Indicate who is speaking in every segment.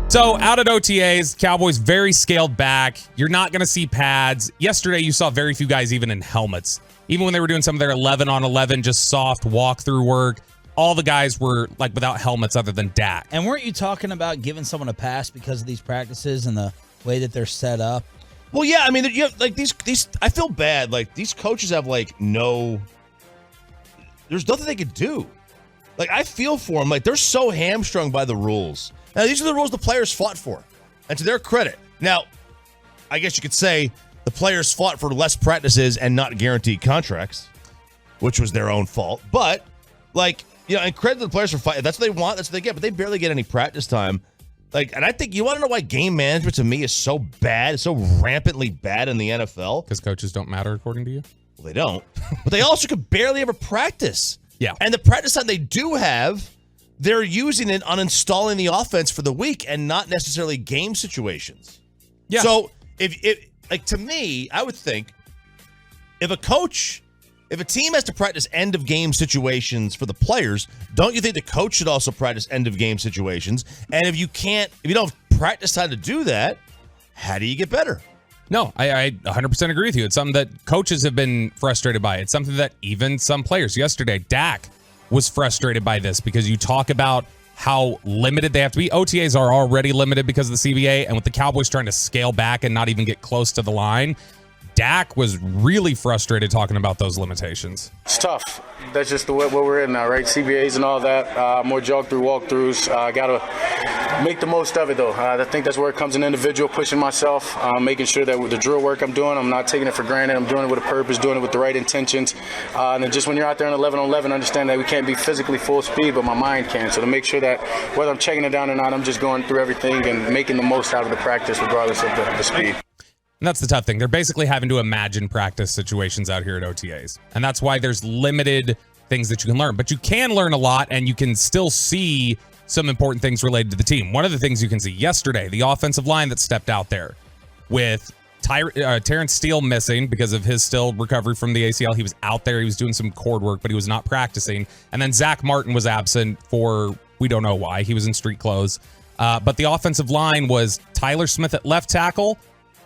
Speaker 1: So out at OTAs, Cowboys very scaled back. You're not going to see pads. Yesterday, you saw very few guys even in helmets. Even when they were doing some of their 11-on-11, just soft walk-through work, all the guys were like without helmets other than Dak.
Speaker 2: And weren't you talking about giving someone a pass because of these practices and the way that they're set up?
Speaker 3: Well, yeah, I mean, you have, like these. I feel bad. Like these coaches have like no. There's nothing they could do. Like I feel for them. Like they're so hamstrung by the rules. Now these are the rules the players fought for, and to their credit. Now, I guess you could say the players fought for less practices and not guaranteed contracts, which was their own fault. But like and credit to the players for fighting. If that's what they want. That's what they get. But they barely get any practice time. Like, and I think you want to know why game management to me is so bad, it's so rampantly bad in the NFL.
Speaker 1: Because coaches don't matter, according to you?
Speaker 3: Well, they don't. But they also could barely ever practice.
Speaker 1: Yeah.
Speaker 3: And the practice time they do have, they're using it on installing the offense for the week and not necessarily game situations.
Speaker 1: Yeah.
Speaker 3: So, if to me, I would think if a team has to practice end of game situations for the players, don't you think the coach should also practice end of game situations? And if you don't have practice time to do that, how do you get better?
Speaker 1: No, I 100% agree with you. It's something that coaches have been frustrated by. It's something that even some players yesterday, Dak was frustrated by this because you talk about how limited they have to be. OTAs are already limited because of the CBA, and with the Cowboys trying to scale back and not even get close to the line, Dak was really frustrated talking about those limitations.
Speaker 4: It's tough. That's just what we're in now, right? CBAs and all that. More jog-through walkthroughs. Got to make the most of it, though. I think that's where it comes an individual, pushing myself, making sure that with the drill work I'm doing, I'm not taking it for granted. I'm doing it with a purpose, doing it with the right intentions. And then just when you're out there on 11-on-11, understand that we can't be physically full speed, but my mind can. So to make sure that whether I'm checking it down or not, I'm just going through everything and making the most out of the practice regardless of the speed.
Speaker 1: And that's the tough thing. They're basically having to imagine practice situations out here at OTAs. And that's why there's limited things that you can learn. But you can learn a lot, and you can still see some important things related to the team. One of the things you can see yesterday, the offensive line that stepped out there with Terrence Steele missing because of his still recovery from the ACL. He was out there. He was doing some cord work, but he was not practicing. And then Zach Martin was absent for we don't know why. He was in street clothes. But the offensive line was Tyler Smith at left tackle.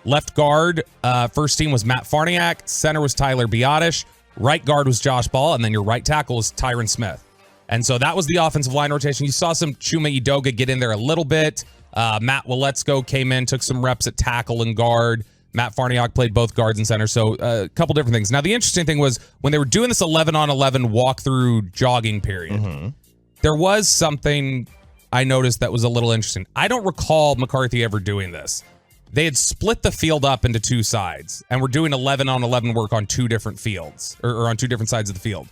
Speaker 1: Left guard, first team was Matt Farniak. Center was Tyler Biotish. Right guard was Josh Ball. And then your right tackle was Tyron Smith. And so that was the offensive line rotation. You saw some Chuma Edoga get in there a little bit. Matt Waletzko came in, took some reps at tackle and guard. Matt Farniak played both guards and center. So a couple different things. Now, the interesting thing was when they were doing this 11-on-11 walk-through jogging period, there was something I noticed that was a little interesting. I don't recall McCarthy ever doing this. They had split the field up into two sides, and we're doing 11-on-11 work on two different fields, or on two different sides of the field.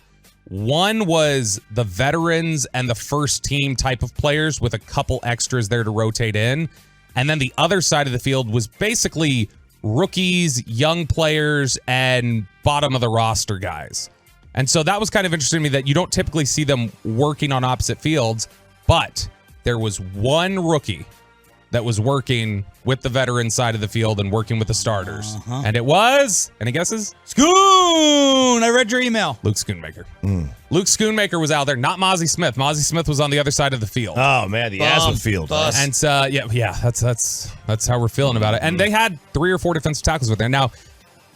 Speaker 1: One was the veterans and the first team type of players with a couple extras there to rotate in. And then the other side of the field was basically rookies, young players, and bottom of the roster guys. And so that was kind of interesting to me that you don't typically see them working on opposite fields, but there was one rookie that was working with the veteran side of the field and working with the starters. And it was, any guesses?
Speaker 2: Schoon! I read your email.
Speaker 1: Luke Schoonmaker. Luke Schoonmaker was out there, not Mozzie Smith. Mozzie Smith was on the other side of the field.
Speaker 3: Oh, man, the asthma field.
Speaker 1: And that's how we're feeling about it. And they had 3 or 4 defensive tackles with there. Now,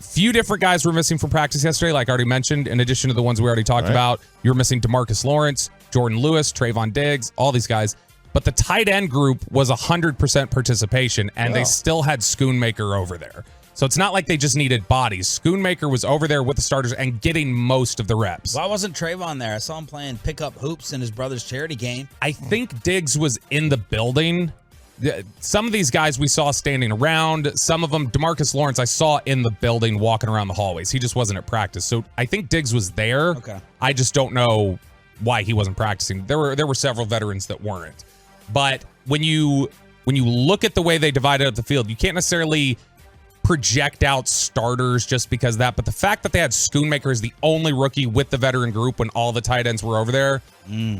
Speaker 1: few different guys were missing from practice yesterday, like I already mentioned, in addition to the ones we already talked about. You were missing DeMarcus Lawrence, Jordan Lewis, Trayvon Diggs, all these guys. But the tight end group was 100% participation, and they still had Schoonmaker over there. So it's not like they just needed bodies. Schoonmaker was over there with the starters and getting most of the reps.
Speaker 2: Why wasn't Trayvon there? I saw him playing pickup hoops in his brother's charity game.
Speaker 1: I think Diggs was in the building. Some of these guys we saw standing around. Some of them, DeMarcus Lawrence, I saw in the building walking around the hallways. He just wasn't at practice. So I think Diggs was there.
Speaker 2: Okay.
Speaker 1: I just don't know why he wasn't practicing. There were several veterans that weren't. But when you look at the way they divided up the field, you can't necessarily project out starters just because of that. But the fact that they had Schoonmaker as the only rookie with the veteran group when all the tight ends were over there,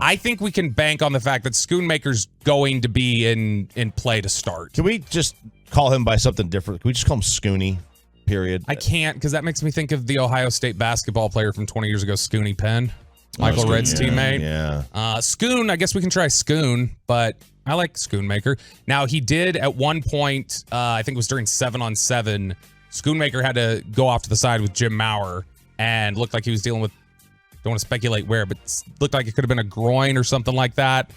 Speaker 1: I think we can bank on the fact that Schoonmaker's going to be in play to start.
Speaker 3: Can we just call him by something different? Can we just call him Scooney, period?
Speaker 1: I can't, because that makes me think of the Ohio State basketball player from 20 years ago, Scooney Penn. Michael Redd's teammate.
Speaker 3: Yeah.
Speaker 1: Scoon, I guess we can try Scoon, but I like Schoonmaker. Now, he did at one point, I think it was during 7-on-7, Schoonmaker had to go off to the side with Jim Maurer and looked like he was dealing with, don't want to speculate where, but looked like it could have been a groin or something like that.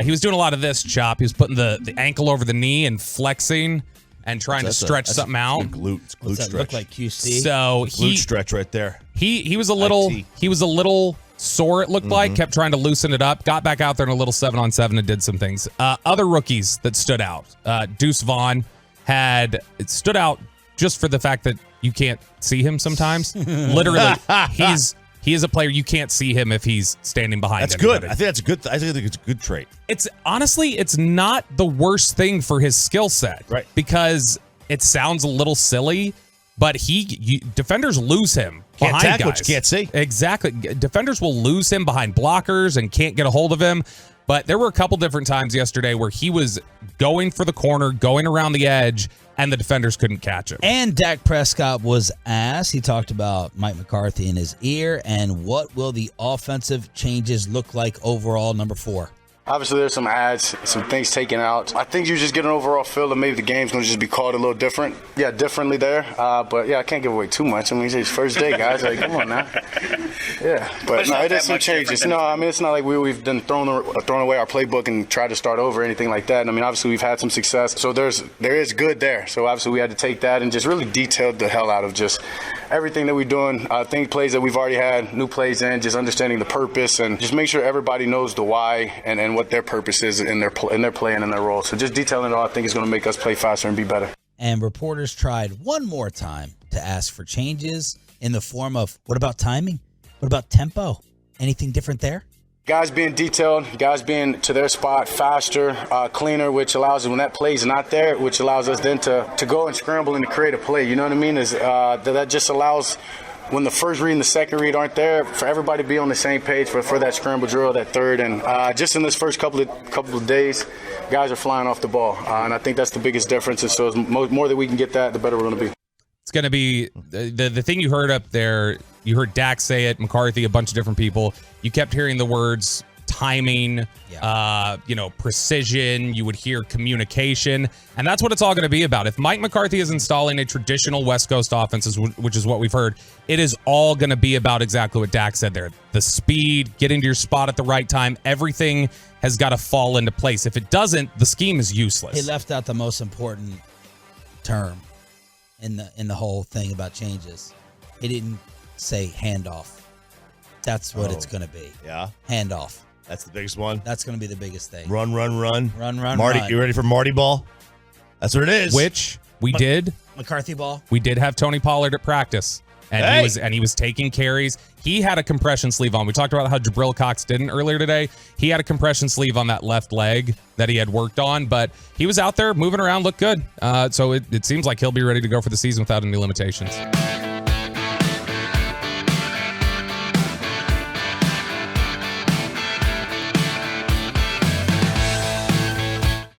Speaker 1: He was doing a lot of this, Chop. He was putting the ankle over the knee and flexing and trying to stretch something out.
Speaker 3: Glute
Speaker 2: That
Speaker 3: stretch.
Speaker 2: look like QC.
Speaker 1: So
Speaker 3: Glute stretch right there.
Speaker 1: He was a little sore, it looked like, kept trying to loosen it up, got back out there in a little 7-on-7 and did some things. Other rookies that stood out. Deuce Vaughn stood out just for the fact that you can't see him sometimes. Literally, he is a player you can't see him if he's standing behind.
Speaker 3: That's
Speaker 1: anybody.
Speaker 3: good. I think that's a good. I think it's a good trait.
Speaker 1: It's honestly, it's not the worst thing for his skill set,
Speaker 3: right?
Speaker 1: Because it sounds a little silly, but defenders lose him behind
Speaker 3: tackle
Speaker 1: guys.
Speaker 3: what you can't see.
Speaker 1: Exactly, defenders will lose him behind blockers and can't get a hold of him. But there were a couple different times yesterday where he was going for the corner, going around the edge, and the defenders couldn't catch him.
Speaker 2: And Dak Prescott was asked. He talked about Mike McCarthy in his ear and what will the offensive changes look like overall, number 4.
Speaker 4: Obviously, there's some ads, some things taken out. I think you just get an overall feel that maybe the game's going to just be called a little different. Yeah, differently there. But, yeah, I can't give away too much. I mean, it's first day, guys. Like, come on now. Yeah, but no, it is some changes. No, I mean, it's not like we've done thrown away our playbook and tried to start over or anything like that. And, I mean, obviously, we've had some success. So there is good there. So, obviously, we had to take that and just really detailed the hell out of just everything that we're doing. Plays that we've already had, new plays in, just understanding the purpose and just make sure everybody knows the why and what their purpose is in their play and in their role. So just detailing it all, I think is going to make us play faster and be better.
Speaker 2: And reporters tried one more time to ask for changes in the form of, what about timing? What about tempo? Anything different there?
Speaker 4: Guys being detailed, guys being to their spot faster, cleaner, which allows us, when that play's not there, which allows us then to go and scramble and to create a play. You know what I mean? That just allows, when the first read and the second read aren't there, for everybody to be on the same page for that scramble drill, that third. And just in this first couple of days, guys are flying off the ball. And I think that's the biggest difference. And so the more that we can get that, the better we're going to be.
Speaker 1: It's going to be the thing you heard up there. You heard Dak say it, McCarthy, a bunch of different people. You kept hearing the words timing, precision. You would hear communication, and that's what it's all going to be about. If Mike McCarthy is installing a traditional West Coast offense, which is what we've heard, it is all going to be about exactly what Dak said there. The speed, getting to your spot at the right time, everything has got to fall into place. If it doesn't, the scheme is useless.
Speaker 2: He left out the most important term in the whole thing about changes. He didn't say handoff. That's what it's going to be.
Speaker 3: Yeah.
Speaker 2: Handoff.
Speaker 3: That's the biggest one.
Speaker 2: That's going to be the biggest thing.
Speaker 3: Run.
Speaker 2: Run,
Speaker 3: Marty,
Speaker 2: run.
Speaker 3: you ready for Marty ball? That's what it is.
Speaker 1: Which we did.
Speaker 2: McCarthy ball.
Speaker 1: We did have Tony Pollard at practice. And he was taking carries. He had a compression sleeve on. We talked about how Jabril Cox didn't earlier today. He had a compression sleeve on that left leg that he had worked on, but he was out there moving around, looked good. So it seems like he'll be ready to go for the season without any limitations.